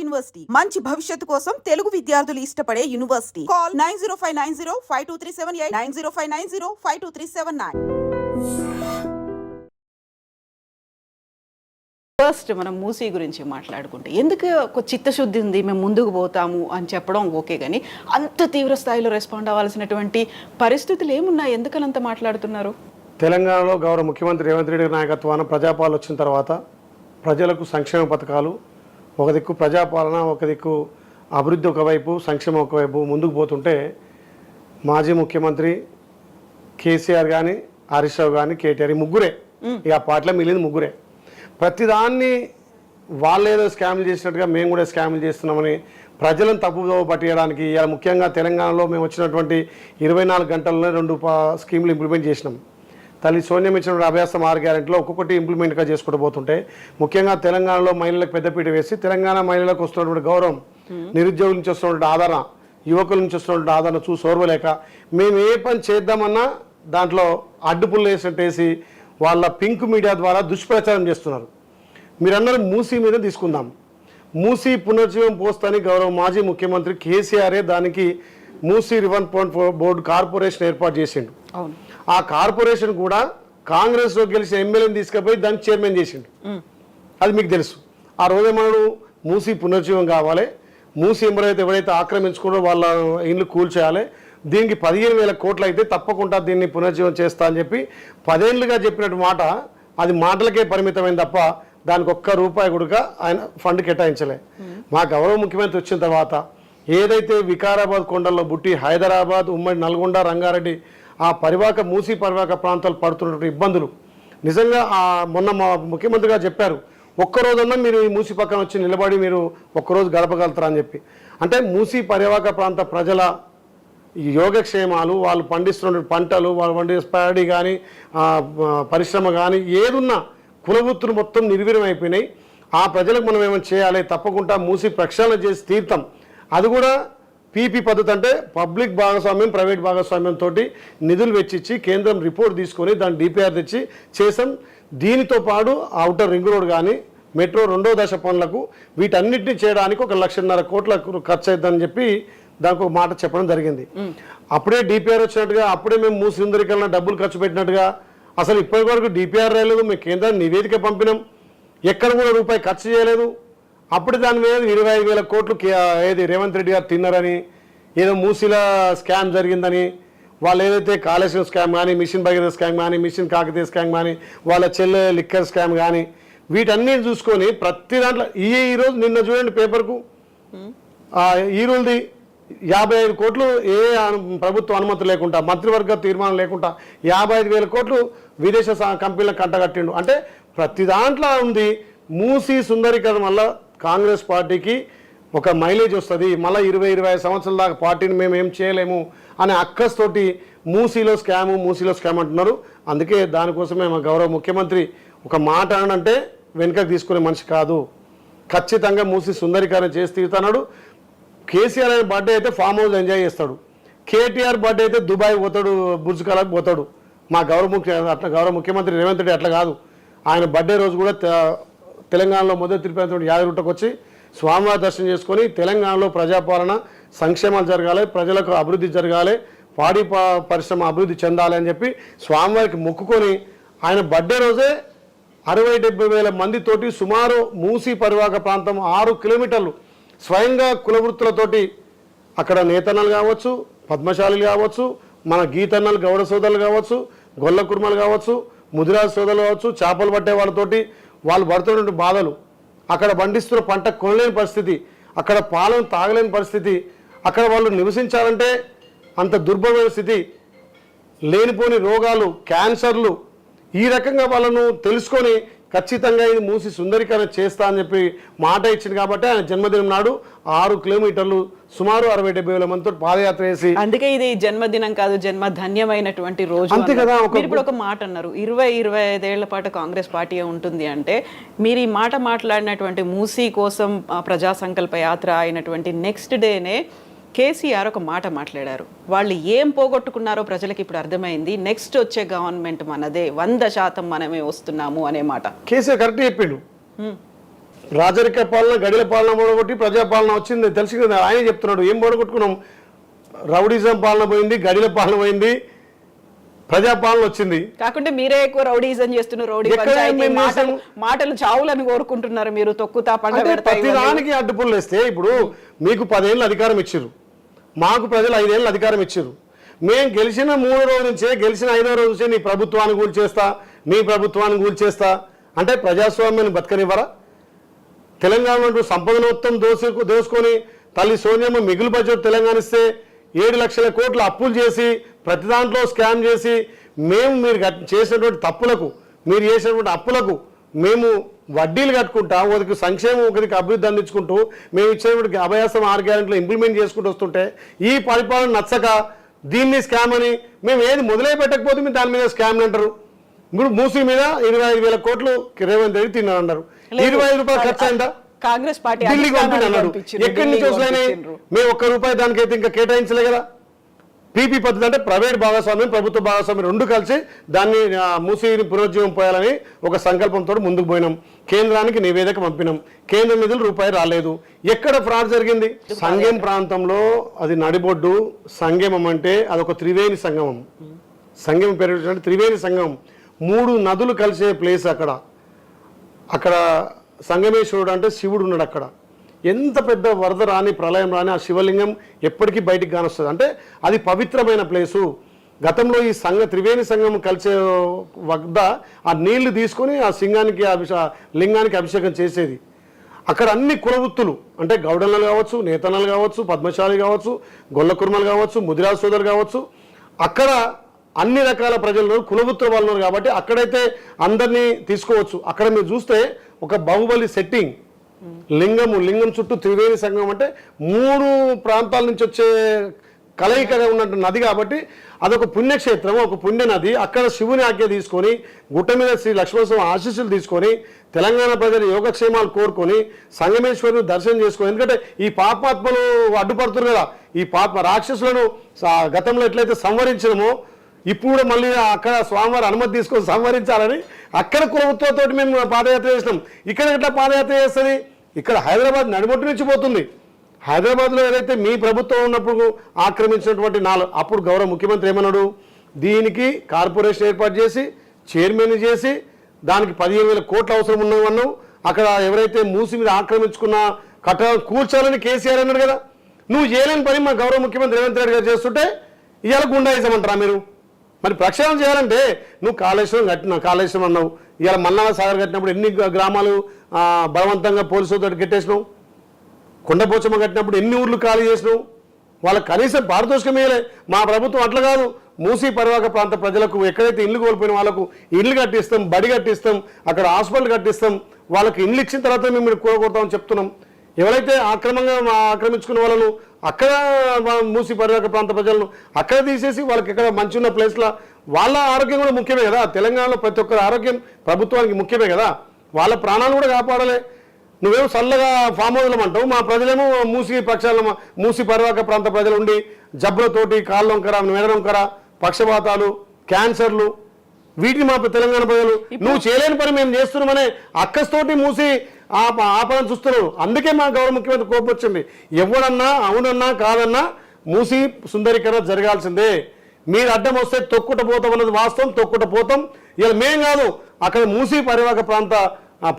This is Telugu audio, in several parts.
యూనివర్సిటీ మంచి భవిష్యత్తు కోసం తెలుగు విద్యార్థులు ఇష్టపడే యూనివర్సిటీ. కాల్ 9059052378 9059052379. ఫస్ట్ మనం మూసీ గురించి మాట్లాడుకుంటే ఎందుకు ఒక చిత్తశుద్ధి ఉంది, మేము ముందుకు పోతాము అని చెప్పడం ఓకే, కానీ అంత తీవ్ర స్థాయిలో రెస్పాండ్ అవ్వాల్సినటువంటి పరిస్థితులు ఏమున్నాయి? ఎందుకని అంత మాట్లాడుతున్నారు? తెలంగాణలో గౌరవ ముఖ్యమంత్రి రేవంత్ రెడ్డి నాయకత్వాన ప్రజాపాలన వచ్చిన తర్వాత ప్రజలకు సంక్షేమ పథకాలు ఒక దిక్కు, ప్రజాపాలన ఒక దిక్కు, అభివృద్ధి ఒకవైపు, సంక్షేమం ఒకవైపు ముందుకు పోతుంటే మాజీ ముఖ్యమంత్రి కేసీఆర్ కానీ, హరీష్ రావు కానీ, కేటీఆర్ ముగ్గురే, ఇక ఆ పార్టీలో మిగిలింది ముగ్గురే. ప్రతిదాన్ని వాళ్ళు ఏదో స్కామ్లు చేసినట్టుగా మేము కూడా స్కామ్లు చేస్తున్నామని ప్రజలను తప్పుదోవ పట్టేయడానికి ఇలా ముఖ్యంగా తెలంగాణలో మేము వచ్చినటువంటి 24 గంటల్లో 2 స్కీములు ఇంప్లిమెంట్ చేసినాం. తల్లి సోనియం ఇచ్చిన అభ్యాసం 6 గ్యారెంటీలో ఒక్కొక్కటి ఇంప్లిమెంట్గా చేసుకుంటూ పోతుంటే ముఖ్యంగా తెలంగాణలో మహిళలకు పెద్దపీట వేసి తెలంగాణ మహిళలకు వస్తున్నటువంటి గౌరవం, నిరుద్యోగుల నుంచి వస్తున్నటువంటి ఆదరణ, యువకుల నుంచి వస్తున్నటువంటి ఆదరణ చూసి ఓర్వలేక మేము ఏ పని చేద్దామన్నా దాంట్లో అడ్డుపుల్లు వేసినట్టేసి వాళ్ళ పింక్ మీడియా ద్వారా దుష్ప్రచారం చేస్తున్నారు. మీరందరూ మూసీ మీద తీసుకుందాం. మూసీ పునర్జీవం పోస్తని గౌరవ మాజీ ముఖ్యమంత్రి కేసీఆరే దానికి మూసీ రివర్ బోర్డు కార్పొరేషన్ ఏర్పాటు చేసిండు. ఆ కార్పొరేషన్ కూడా కాంగ్రెస్లో గెలిచిన ఎమ్మెల్యేని తీసుకుపోయి దానికి చైర్మన్ చేసిండు. అది మీకు తెలుసు. ఆ రోజు మనడు మూసీ పునర్జీవం కావాలి, మూసీ ఎవరైతే ఆక్రమించుకున్నారో వాళ్ళ ఇల్లు కూల్చేయాలి, దీనికి 15,000 కోట్లు అయితే తప్పకుండా దీన్ని పునర్జీవం చేస్తా అని చెప్పి 10 ఏళ్ళుగా చెప్పినట్టు మాట అది మాటలకే పరిమితమైంది తప్ప దానికి ₹1 కూడా ఆయన ఫండ్ కేటాయించలే. మా గౌరవ ముఖ్యమంత్రి వచ్చిన తర్వాత ఏదైతే వికారాబాద్ కొండల్లో బుట్టి హైదరాబాద్, ఉమ్మడి నల్గొండ, రంగారెడ్డి ఆ పరివాహక మూసీ పరివాహక ప్రాంతాలు పడుతున్నటువంటి ఇబ్బందులు నిజంగా మొన్న మా ముఖ్యమంత్రి గారు చెప్పారు, ఒక్కరోజన్నా మీరు ఈ మూసీ పక్కన వచ్చి నిలబడి మీరు ఒక్కరోజు గడపగలుగుతారా అని చెప్పి. అంటే మూసీ పరివాహక ప్రాంత ప్రజల యోగక్షేమాలు, వాళ్ళు పండిస్తున్న పంటలు, వాళ్ళు పండిస్తున్న ప్యాడీ కానీ పరిశ్రమ కానీ ఏదున్నా కులవృత్తులు మొత్తం నిర్వీర్యం అయిపోయినాయి. ఆ ప్రజలకు మనం ఏమైనా చేయాలి, తప్పకుండా మూసీ ప్రక్షాళన చేసి తీర్థం. అది కూడా పీపీ పద్ధతి, అంటే పబ్లిక్ భాగస్వామ్యం ప్రైవేట్ భాగస్వామ్యంతో నిధులు వెచ్చిచ్చి కేంద్రం రిపోర్ట్ తీసుకొని దాన్ని డిపిఆర్ తెచ్చి చేసాం. దీనితో పాటు ఔటర్ రింగ్ రోడ్ కానీ మెట్రో 2వ దశ పనులకు వీటన్నిటిని చేయడానికి ₹1,50,000 కోట్ల ఖర్చు అవుతుందని చెప్పి దానికి ఒక మాట చెప్పడం జరిగింది. అప్పుడే డిపిఆర్ వచ్చినట్టుగా, అప్పుడే మేము మూసీ సుందరీకరణ డబ్బులు ఖర్చు పెట్టినట్టుగా అసలు ఇప్పటి వరకు డిపిఆర్ రాలేదు. మేము కేంద్రానికి నివేదిక పంపినాం, ఎక్కడ కూడా రూపాయి ఖర్చు చేయలేదు. అప్పుడు దాని మీద 25,000 కోట్లు ఏది రేవంత్ రెడ్డి గారు తిన్నారని, ఏదో మూసీల స్కామ్ జరిగిందని, వాళ్ళు ఏదైతే కాళేశ్వరం స్కామ్ కానీ, మిషన్ భగీరథ స్కామ్ కానీ, మిషన్ కాకతీయ స్కామ్ కానీ, వాళ్ళ చెల్లె లిక్కర్ స్కామ్ కానీ వీటన్నిటిని చూసుకొని ప్రతి దాంట్లో ఈరోజు నిన్న చూడండి పేపర్కు ఈ రోజుది 55 కోట్లు ఏ ప్రభుత్వ అనుమతి లేకుండా, మంత్రివర్గ తీర్మానం లేకుండా 55,000 కోట్లు విదేశ కంపెనీలకు కంటగట్టిండు. అంటే ప్రతి దాంట్లో ఉంది. మూసీ సుందరీకరణ వల్ల కాంగ్రెస్ పార్టీకి ఒక మైలేజ్ వస్తుంది, మళ్ళీ 20-25 సంవత్సరాల దాకా పార్టీని మేము ఏం చేయలేము అనే అక్కస్తోటి మూసీలో స్కామ్ అంటున్నారు. అందుకే దానికోసమే మా గౌరవ ముఖ్యమంత్రి ఒక మాట అనంటే వెనుకకు తీసుకునే మనిషి కాదు. ఖచ్చితంగా మూసీ సుందరీకరణ చేసి తీరుతున్నాడు. కేసీఆర్ అనే బర్త్డే అయితే ఫామ్ హౌస్ ఎంజాయ్ చేస్తాడు, కేటీఆర్ బర్త్డే అయితే దుబాయ్ పోతాడు, బుర్జ్ ఖలీఫా పోతాడు. మా గౌరవ ముఖ్యమంత్రి రేవంత్ రెడ్డి అట్లా కాదు. ఆయన బర్త్డే రోజు కూడా తెలంగాణలో మొదటి తిరుపతి యాదగిరిగుట్టకు వచ్చి స్వామివారి దర్శనం చేసుకొని తెలంగాణలో ప్రజాపాలన సంక్షేమాలు జరగాలి, ప్రజలకు అభివృద్ధి జరగాలి, పాడి పరిశ్రమ అభివృద్ధి చెందాలి అని చెప్పి స్వామివారికి మొక్కుకొని ఆయన బర్త్డే రోజే 60-70 వేల మందితోటి సుమారు మూసీ పరివాహక ప్రాంతం 6 కిలోమీటర్లు స్వయంగా కులవృత్తులతోటి అక్కడ నేతన్నలు కావచ్చు, పద్మశాలీలు కావచ్చు, మన గీతన్నలు గౌడ సోదరులు కావచ్చు, గొల్ల కుర్మలు కావచ్చు, ముదిరాజు సోదరులు కావచ్చు, చేపలు పట్టే వాళ్ళతోటి వాళ్ళు పడుతున్న బాధలు, అక్కడ పండిస్తున్న పంట కొనలేని పరిస్థితి, అక్కడ పాలను తాగలేని పరిస్థితి, అక్కడ వాళ్ళు నివసించాలంటే అంత దుర్భరమైన స్థితి, లేనిపోని రోగాలు, క్యాన్సర్లు, ఈ రకంగా వాళ్ళను తెలుసుకొని ఖచ్చితంగా ఇది మూసి సుందరీకరణ చేస్తా అని చెప్పి మాట ఇచ్చింది. కాబట్టి ఆయన జన్మదినం నాడు 6 కిలోమీటర్లు సుమారు 60-70 వేల మందితో పాదయాత్ర చేసి, అందుకే ఇది జన్మదినం కాదు జన్మధన్యమైనటువంటి రోజు అంతే కదా. ఇప్పుడు ఒక మాట అన్నారు, 20-25 ఏళ్ల పాటు కాంగ్రెస్ పార్టీ ఉంటుంది అంటే, మీరు ఈ మాట మాట్లాడినటువంటి మూసీ కోసం ప్రజా సంకల్ప యాత్ర అయినటువంటి నెక్స్ట్ డేనే కేసీఆర్ ఒక మాట మాట్లాడారు. వాళ్ళు ఏం పోగొట్టుకున్నారో ప్రజలకు ఇప్పుడు అర్థమైంది, నెక్స్ట్ వచ్చే గవర్నమెంట్ మనదే, 100% మనమే వస్తున్నాము అనే మాట కేసీఆర్ కరెక్ట్ చెప్పిండు. రాజరిక పాలన గడిల పాలన ఓడగొట్టి ప్రజాపాలన వచ్చింది తెలిసి కదా, ఆయనే చెప్తున్నాడు. ఏం ఓడగొట్టుకున్నాం? రౌడీజం పాలన పోయింది, గడిల పాలన పోయింది, ప్రజాపాలన వచ్చింది. కాకుంటే మీరే ఎక్కువ రౌడీజం చేస్తున్నారు. రౌడీ ఎక్కడ పంచాయతీ మేము మాటలు చావులని కోరుకుంటున్నారు మీరు. తొక్కుతా పండ ప్రతి దానికి అడ్డుపుల్లు వేస్తే ఇప్పుడు మీకు 10 ఏళ్ళు అధికారం ఇచ్చారు, మాకు ప్రజలు 5 ఏళ్ళు అధికారం ఇచ్చారు. మేము గెలిచిన 3 రోజు నుంచే, గెలిచిన 5వ రోజు నుంచే నీ ప్రభుత్వాన్ని కూల్చేస్తా, నీ ప్రభుత్వాన్ని కూల్చేస్తా అంటే ప్రజాస్వామ్యాన్ని బతకనివ్వరా? తెలంగాణ సంపదను మొత్తం దోసుకొని తల్లి సోనియమ్మ మిగులు బడ్జెట్ తెలంగాణ ఇస్తే 7 లక్షల కోట్ల అప్పులు చేసి ప్రతి దాంట్లో స్కామ్ చేసి మేము మీరు చేసినటువంటి తప్పులకు, మీరు చేసినటువంటి అప్పులకు మేము వడ్డీలు కట్టుకుంటా, ఒకరికి సంక్షేమం, ఒకరికి అభివృద్ధి అందించుకుంటూ మేము ఇచ్చేటువంటి అభయాసం 6 గ్యారెంటీలు ఇంప్లిమెంట్ చేసుకుంటూ వస్తుంటే ఈ పరిపాలన నచ్చక దీన్ని స్కామ్ అని మేము ఏది మొదలై పెట్టకపోతే మీరు దాని మీద స్కామ్లు అంటారు. ఇప్పుడు మూసీ మీద 25,000 కోట్లు రేవంత్ రెడ్డి తిన్నారన్నారు. 25 రూపాయలు ఖర్చు అయిందా? కాంగ్రెస్ పార్టీ ఢిల్లీకి పంపిణీ ఎక్కడి నుంచి వస్తున్నాయి? మేము 1 రూపాయి దానికైతే ఇంకా కేటాయించలే కదా. పీపీ పద్ధతి అంటే ప్రైవేట్ భాగస్వామ్యం, ప్రభుత్వ భాగస్వామ్యం 2 కలిసి దాన్ని మూసీని పునరుజ్జీవం పోయాలని ఒక సంకల్పంతో ముందుకు పోయినాం. కేంద్రానికి నివేదిక పంపినాం. కేంద్ర నిధులు రూపాయి రాలేదు. ఎక్కడ ఫ్రాడ్ జరిగింది? సంగం ప్రాంతంలో అది నడిబొడ్డు. సంగమం అంటే అదొక త్రివేణి సంగమం. సంగమం పేరు త్రివేణి సంగమం. 3 నదులు కలిసే ప్లేస్ అక్కడ సంగమేశ్వరుడు అంటే శివుడు ఉన్నాడు అక్కడ. ఎంత పెద్ద వరద రాని, ప్రళయం రాని ఆ శివలింగం ఎప్పటికీ బయటికి కానొస్తుంది. అంటే అది పవిత్రమైన ప్లేసు. గతంలో ఈ త్రివేణి సంగమం కలిసే వద్ద ఆ నీళ్లు తీసుకొని ఆ లింగానికి అభిషేకం చేసేది. అక్కడ అన్ని కులవృత్తులు అంటే గౌడన్నలు కావచ్చు, నేతన్నలు కావచ్చు, పద్మశాలి కావచ్చు, గొల్ల కుర్మలు కావచ్చు, ముదిరాజు సోదరులు కావచ్చు, అక్కడ అన్ని రకాల ప్రజలు కులవృత్తుల వాళ్ళు ఉన్నారు కాబట్టి అక్కడైతే అందరినీ తీసుకోవచ్చు. అక్కడ మీరు చూస్తే ఒక బాహుబలి సెట్టింగ్, లింగం చుట్టూ త్రివేణి సంగమం అంటే 3 ప్రాంతాల నుంచి వచ్చే కలయికగా ఉన్నట్టు నది కాబట్టి అదొక పుణ్యక్షేత్రం, ఒక పుణ్య నది. అక్కడ శివుని ఆజ్ఞ తీసుకొని గుట్ట మీద శ్రీ లక్ష్మణస్వామి ఆశీస్సులు తీసుకొని తెలంగాణ ప్రజల యోగక్షేమాలు కోరుకొని సంగమేశ్వరుని దర్శనం చేసుకొని, ఎందుకంటే ఈ పాపాత్మలు అడ్డుపడుతున్నారు కదా, ఈ రాక్షసులను గతంలో ఎట్లయితే సంవరించినమో ఇప్పుడు కూడా మళ్ళీ అక్కడ స్వామివారి అనుమతి తీసుకొని సంవరించాలని అక్కడ కులవృత్తులతో మేము పాదయాత్ర చేసినాం. ఇక్కడ ఎట్లా పాదయాత్ర చేస్తుంది? ఇక్కడ హైదరాబాద్ నడిబొట్టు నుంచి పోతుంది. హైదరాబాద్లో ఏదైతే మీ ప్రభుత్వం ఉన్నప్పుడు ఆక్రమించినటువంటి అప్పుడు గౌరవ ముఖ్యమంత్రి ఏమన్నాడు? దీనికి కార్పొరేషన్ ఏర్పాటు చేసి చైర్మన్ చేసి దానికి 15,000 కోట్ల అవసరం ఉన్నవన్నావు. అక్కడ ఎవరైతే మూసి మీద ఆక్రమించుకున్న కట్టడాలు కూర్చోాలని కేసీఆర్ అన్నాడు కదా. నువ్వు చేయలేని పని మా గౌరవ ముఖ్యమంత్రి రేవంత్ రెడ్డి గారు చేస్తుంటే ఇవాళ గుండాయిజమంటారా మీరు? మరి ప్రక్షాళన చేయాలంటే నువ్వు కాళేశ్వరం అన్నావు. ఇవాళ మల్లాల సాగర్ కట్టినప్పుడు ఎన్ని గ్రామాలు బలవంతంగా పోలీసులతో కట్టేసినావు? కొండపోచమ్మ కట్టినప్పుడు ఎన్ని ఊర్లు ఖాళీ చేసినావు? వాళ్ళకి కనీసం పారితోషికం ఇవ్వలే. మా ప్రభుత్వం అట్లా కాదు. మూసీ పరివాహక ప్రాంత ప్రజలకు ఎక్కడైతే ఇల్లు కోల్పోయిన వాళ్ళకు ఇల్లు కట్టిస్తాం, బడి కట్టిస్తాం, అక్కడ హాస్పిటల్ కట్టిస్తాం, వాళ్ళకి ఇల్లు ఇచ్చిన తర్వాత మేము కూడగొడతామని చెప్తున్నాం. ఎవరైతే ఆక్రమించుకున్న వాళ్ళను అక్కడ మూసి పరివాహక ప్రాంత ప్రజలను అక్కడ తీసేసి వాళ్ళకి ఎక్కడ మంచి ఉన్న ప్లేస్లో వాళ్ళ ఆరోగ్యం కూడా ముఖ్యమే కదా. తెలంగాణలో ప్రతి ఒక్కరి ఆరోగ్యం ప్రభుత్వానికి ముఖ్యమే కదా. వాళ్ళ ప్రాణాలు కూడా కాపాడాలి. నువ్వేమో చల్లగా ఫామ్ హౌస్లం అంటావు, మా ప్రజలేమో మూసి పరివాహక ప్రాంత ప్రజలు ఉండి జబ్బులతోటి కాళ్ళ వంకర, మెడ వంకర, పక్షపాతాలు, క్యాన్సర్లు, వీటిని మా తెలంగాణ ప్రజలు నువ్వు చేయలేని పని మేము చేస్తున్నామనే అక్కస్తోటి మూసి ఆపదం చూస్తున్నారు. అందుకే మా గౌరవ ముఖ్యమంత్రి కోపం వచ్చింది. ఎవడన్నా అవునన్నా కాదన్నా మూసి సుందరీకరణ జరగాల్సిందే. మీరు అడ్డం వస్తే తొక్కుట పోతాం అన్నది వాస్తవం. తొక్కుట పోతాం. ఇలా మేం కాదు, అక్కడ మూసి పరివాహక ప్రాంత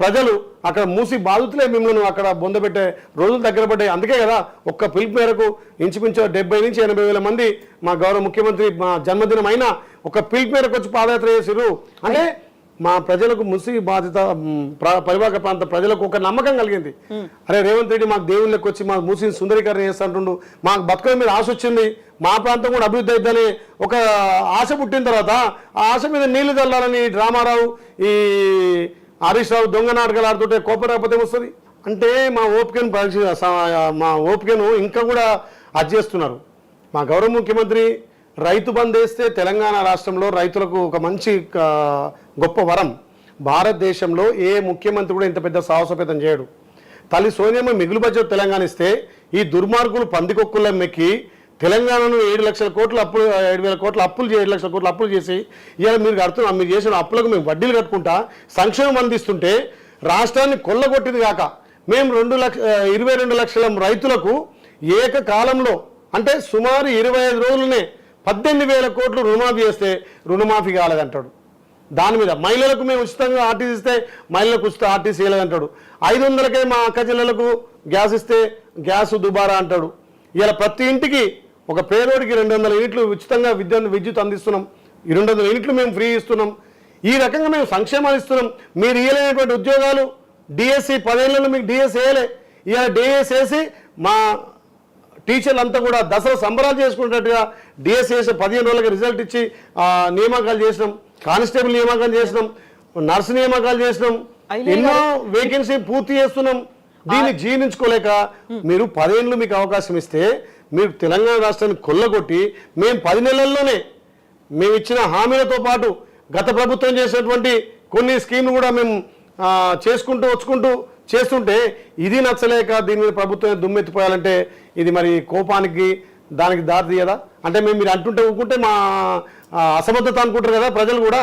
ప్రజలు, అక్కడ మూసి బాధితులే మిమ్మల్ని అక్కడ బొందబెట్టే రోజులు దగ్గర పడ్డాయి. అందుకే కదా ఒక్క పిలుపు మేరకు ఇంచుమించు 70 నుంచి 80,000 మంది మా గౌరవ ముఖ్యమంత్రి మా జన్మదినం అయినా ఒక పిలుపు మేరకు వచ్చి పాదయాత్ర చేసిరు. అంటే మా ప్రజలకు మూసి బాధిత పరివాహక ప్రాంత ప్రజలకు ఒక నమ్మకం కలిగింది. అరే రేవంత్ రెడ్డి మాకు దేవుళ్ళకి వచ్చి మా మూసిని సుందరీకరణ చేస్తుంటుండు, మాకు బతుకల మీద ఆశ వచ్చింది, మా ప్రాంతం కూడా అభివృద్ధి అవుతుందని ఒక ఆశ పుట్టిన తర్వాత ఆ ఆశ మీద నీళ్లు చల్లాలని రామారావు, ఈ హరీష్ రావు దొంగ నాటకాలు ఆడుతుంటే కోపం రాకపోతే వస్తుంది. అంటే మా ఓపికను ఇంకా కూడా అడ్జేస్తున్నారు. మా గౌరవ ముఖ్యమంత్రి రైతు బంద్ వేస్తే తెలంగాణ రాష్ట్రంలో రైతులకు ఒక మంచి గొప్ప వరం. భారతదేశంలో ఏ ముఖ్యమంత్రి కూడా ఇంత పెద్ద సాహసోపేతం చేయడు. తల్లి సోనియమ్మ మిగులు బడ్జెట్ తెలంగాణ ఇస్తే ఈ దుర్మార్గులు పందికొక్కుల మెక్కి తెలంగాణను 7 లక్షల కోట్ల అప్పులు, 7,000 కోట్ల అప్పులు 7 లక్షల కోట్ల అప్పులు చేసి ఇవాళ మీరు చేసిన అప్పులకు మేము వడ్డీలు కట్టుకుంటా సంక్షేమం అందిస్తుంటే రాష్ట్రాన్ని కొల్లగొట్టింది కాక మేము 22 లక్షల రైతులకు ఏకకాలంలో అంటే సుమారు 25 రోజులనే 18,000 కోట్లు రుణమాఫీ చేస్తే రుణమాఫీ కాలేదంటాడు. దాని మీద మహిళలకు మేము ఉచితంగా ఆర్టీసీ ఇస్తే మహిళలకు ఉచిత ఆర్టీసీ ఇవ్వలేదంటాడు. 500కే మా అక్క చెల్లెలకు గ్యాస్ ఇస్తే గ్యాస్ దుబారా అంటాడు. ఇలా ప్రతి ఇంటికి ఒక పేదోడికి 200 యూనిట్లు ఉచితంగా విద్యుత్ అందిస్తున్నాం. 200 యూనిట్లు మేము ఫ్రీ ఇస్తున్నాం. ఈ రకంగా మేము సంక్షేమాలు ఇస్తున్నాం. మీరు ఇవ్వలేనటువంటి ఉద్యోగాలు డిఎస్సి 10 ఏళ్ళలో మీకు డిఎస్సి వేయలే. ఇలా డిఎస్సి వేసి మా టీచర్లు అంతా కూడా దసరా సంబరాలు చేసుకున్నట్టుగా డిఎస్సి వేసి 15 రోజులకి రిజల్ట్ ఇచ్చి నియామకాలు చేసినాం. కానిస్టేబుల్ నియామకాలు చేసినాం, నర్సు నియామకాలు చేసినాం, ఎన్నో వేకెన్సీ పూర్తి చేస్తున్నాం. దీన్ని జీర్ణించుకోలేక మీరు 10 ఏళ్ళు మీకు అవకాశం ఇస్తే మీరు తెలంగాణ రాష్ట్రాన్ని కొల్లగొట్టి మేము 10 నెలల్లోనే మేము ఇచ్చిన హామీలతో పాటు గత ప్రభుత్వం చేసినటువంటి కొన్ని స్కీమ్లు కూడా మేము వచ్చుకుంటూ చేస్తుంటే ఇది నచ్చలేక దీని మీద ప్రభుత్వం దుమ్మెత్తిపోయాలంటే ఇది మరి కోపానికి దానికి దారి తీయదా? అంటే మేము మీరు అంటుంటే ఊరుకుంటే మా అసమర్థత అనుకుంటారు కదా ప్రజలు కూడా.